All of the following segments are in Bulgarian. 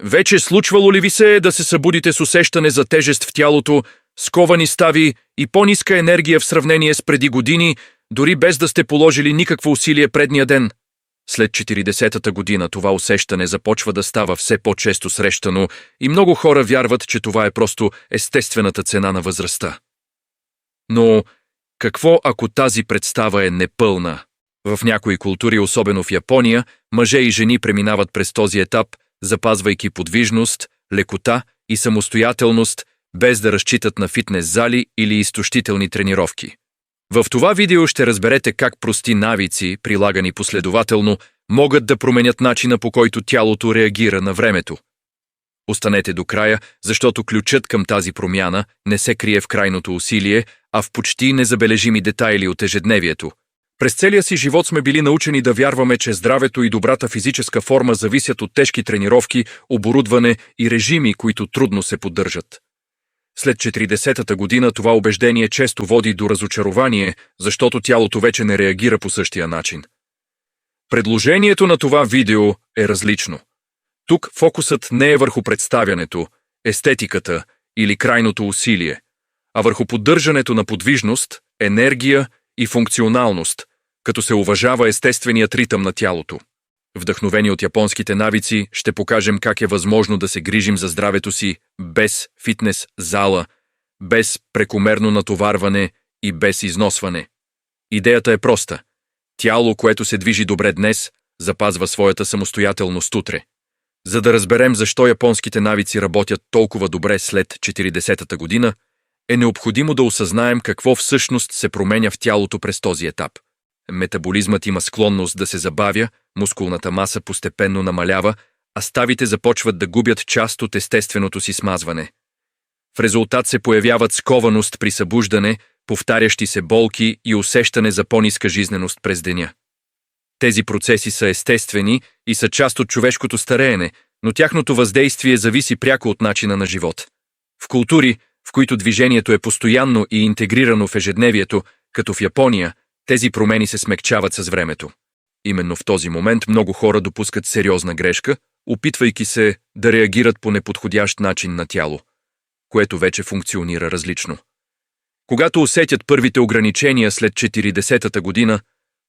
Вече случвало ли ви се да се събудите с усещане за тежест в тялото, сковани стави и по-ниска енергия в сравнение с преди години, дори без да сте положили никакво усилие предния ден? След 40-та година това усещане започва да става все по-често срещано и много хора вярват, че това е просто естествената цена на възрастта. Но какво ако тази представа е непълна? В някои култури, особено в Япония, мъже и жени преминават през този етап, запазвайки подвижност, лекота и самостоятелност, без да разчитат на фитнес зали или изтощителни тренировки. В това видео ще разберете как прости навици, прилагани последователно, могат да променят начина, по който тялото реагира на времето. Останете до края, защото ключът към тази промяна не се крие в крайното усилие, а в почти незабележими детайли от ежедневието. През целия си живот сме били научени да вярваме, че здравето и добрата физическа форма зависят от тежки тренировки, оборудване и режими, които трудно се поддържат. След 40-та година това убеждение често води до разочарование, защото тялото вече не реагира по същия начин. Предложението на това видео е различно. Тук фокусът не е върху представянето, естетиката или крайното усилие, а върху поддържането на подвижност, енергия и функционалност, като се уважава естественият ритъм на тялото. Вдъхновени от японските навици, ще покажем как е възможно да се грижим за здравето си без фитнес зала, без прекомерно натоварване и без износване. Идеята е проста. Тяло, което се движи добре днес, запазва своята самостоятелност утре. За да разберем защо японските навици работят толкова добре след 40-та година, е необходимо да осъзнаем какво всъщност се променя в тялото през този етап. Метаболизмът има склонност да се забавя, мускулната маса постепенно намалява, а ставите започват да губят част от естественото си смазване. В резултат се появяват скованост при събуждане, повтарящи се болки и усещане за по-ниска жизненост през деня. Тези процеси са естествени и са част от човешкото стареене, но тяхното въздействие зависи пряко от начина на живот. В култури, в които движението е постоянно и интегрирано в ежедневието, като в Япония, тези промени се смекчават с времето. Именно в този момент много хора допускат сериозна грешка, опитвайки се да реагират по неподходящ начин на тяло, което вече функционира различно. Когато усетят първите ограничения след 40-та година,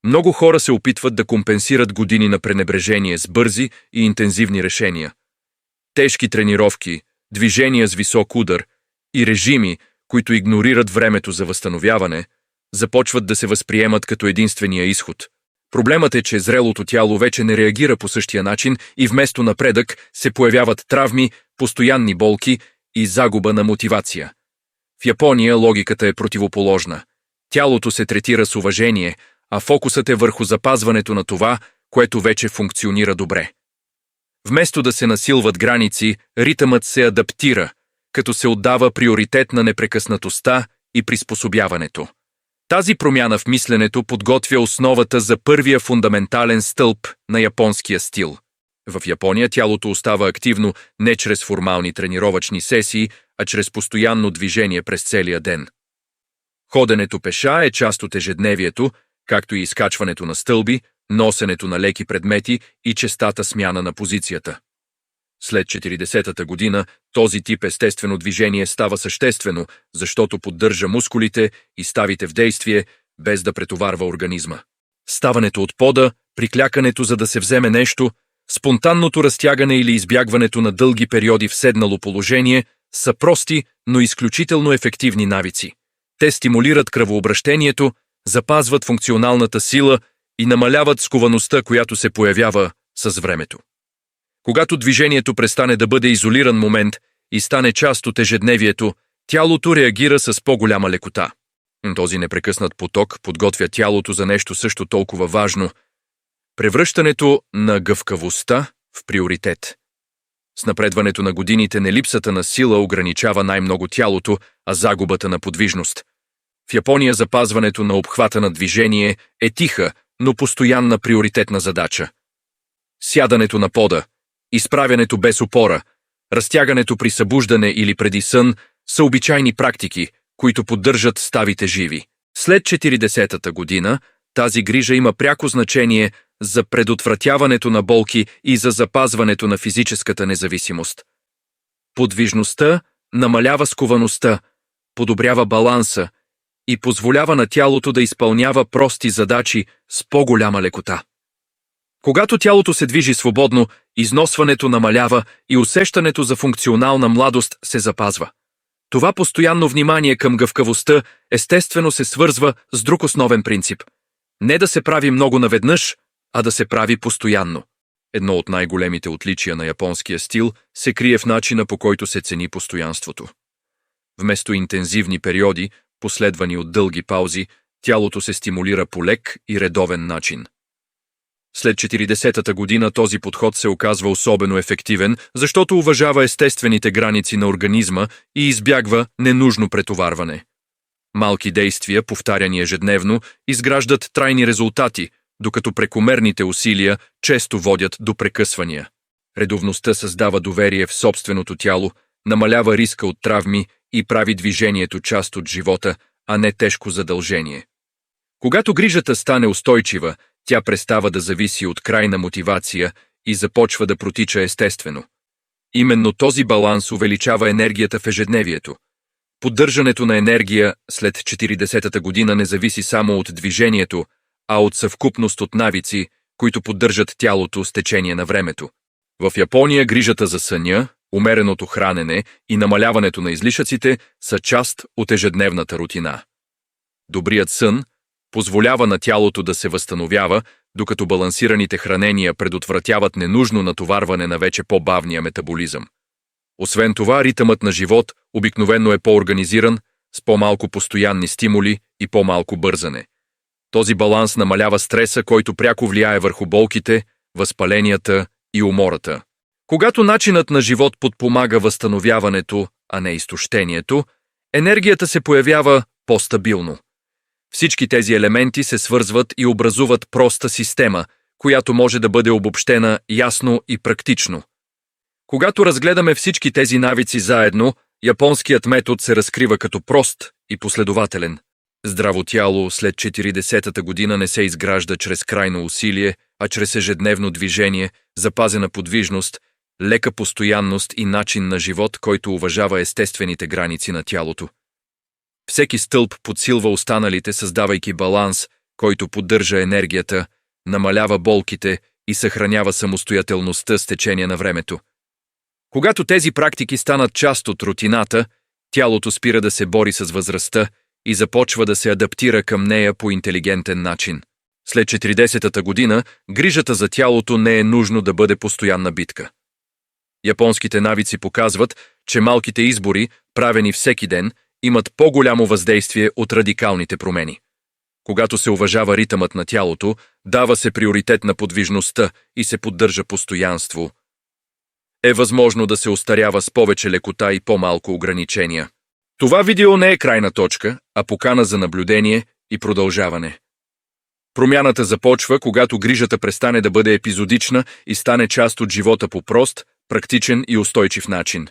много хора се опитват да компенсират години на пренебрежение с бързи и интензивни решения. Тежки тренировки, движения с висок удар и режими, които игнорират времето за възстановяване, започват да се възприемат като единствения изход. Проблемът е, че зрелото тяло вече не реагира по същия начин и вместо напредък се появяват травми, постоянни болки и загуба на мотивация. В Япония логиката е противоположна. Тялото се третира с уважение, а фокусът е върху запазването на това, което вече функционира добре. Вместо да се насилват граници, ритъмът се адаптира, като се отдава приоритет на непрекъснатостта и приспособяването. Тази промяна в мисленето подготвя основата за първия фундаментален стълб на японския стил. В Япония тялото остава активно не чрез формални тренировъчни сесии, а чрез постоянно движение през целия ден. Ходенето пеша е част от ежедневието, както и изкачването на стълби, носенето на леки предмети и честата смяна на позицията. След 40-та година този тип естествено движение става съществено, защото поддържа мускулите и ставите в действие, без да претоварва организма. Ставането от пода, приклякането за да се вземе нещо, спонтанното разтягане или избягването на дълги периоди в седнало положение са прости, но изключително ефективни навици. Те стимулират кръвообращението, запазват функционалната сила и намаляват сковаността, която се появява с времето. Когато движението престане да бъде изолиран момент и стане част от ежедневието, тялото реагира с по-голяма лекота. Този непрекъснат поток подготвя тялото за нещо също толкова важно – превръщането на гъвкавостта в приоритет. С напредването на годините не липсата на сила ограничава най-много тялото, а загубата на подвижност. В Япония запазването на обхвата на движение е тиха, но постоянна приоритетна задача. Сядането на пода, изправянето без опора, разтягането при събуждане или преди сън са обичайни практики, които поддържат ставите живи. След 40-та година тази грижа има пряко значение за предотвратяването на болки и за запазването на физическата независимост. Подвижността намалява сковаността, подобрява баланса и позволява на тялото да изпълнява прости задачи с по-голяма лекота. Когато тялото се движи свободно, износването намалява и усещането за функционална младост се запазва. Това постоянно внимание към гъвкавостта естествено се свързва с друг основен принцип – не да се прави много наведнъж, а да се прави постоянно. Едно от най-големите отличия на японския стил се крие в начина, по който се цени постоянството. Вместо интензивни периоди, последвани от дълги паузи, тялото се стимулира по лек и редовен начин. След 40-та година този подход се оказва особено ефективен, защото уважава естествените граници на организма и избягва ненужно претоварване. Малки действия, повтаряни ежедневно, изграждат трайни резултати, докато прекомерните усилия често водят до прекъсвания. Редовността създава доверие в собственото тяло, намалява риска от травми и прави движението част от живота, а не тежко задължение. Когато грижата стане устойчива, тя престава да зависи от крайна мотивация и започва да протича естествено. Именно този баланс увеличава енергията в ежедневието. Поддържането на енергия след 40-та година не зависи само от движението, а от съвкупност от навици, които поддържат тялото с течение на времето. В Япония грижата за съня, умереното хранене и намаляването на излишъците са част от ежедневната рутина. Добрият сън позволява на тялото да се възстановява, докато балансираните хранения предотвратяват ненужно натоварване на вече по-бавния метаболизъм. Освен това, ритъмът на живот обикновено е по-организиран, с по-малко постоянни стимули и по-малко бързане. Този баланс намалява стреса, който пряко влияе върху болките, възпаленията и умората. Когато начинът на живот подпомага възстановяването, а не изтощението, енергията се появява по-стабилно. Всички тези елементи се свързват и образуват проста система, която може да бъде обобщена ясно и практично. Когато разгледаме всички тези навици заедно, японският метод се разкрива като прост и последователен. Здраво тяло след 40-та година не се изгражда чрез крайно усилие, а чрез ежедневно движение, запазена подвижност, лека постоянност и начин на живот, който уважава естествените граници на тялото. Всеки стълб подсилва останалите, създавайки баланс, който поддържа енергията, намалява болките и съхранява самостоятелността с течение на времето. Когато тези практики станат част от рутината, тялото спира да се бори с възрастта и започва да се адаптира към нея по интелигентен начин. След 40-та година, грижата за тялото не е нужно да бъде постоянна битка. Японските навици показват, че малките избори, правени всеки ден, имат по-голямо въздействие от радикалните промени. Когато се уважава ритъмът на тялото, дава се приоритет на подвижността и се поддържа постоянство, е възможно да се остарява с повече лекота и по-малко ограничения. Това видео не е крайна точка, а покана за наблюдение и продължаване. Промяната започва, когато грижата престане да бъде епизодична и стане част от живота по прост, практичен и устойчив начин.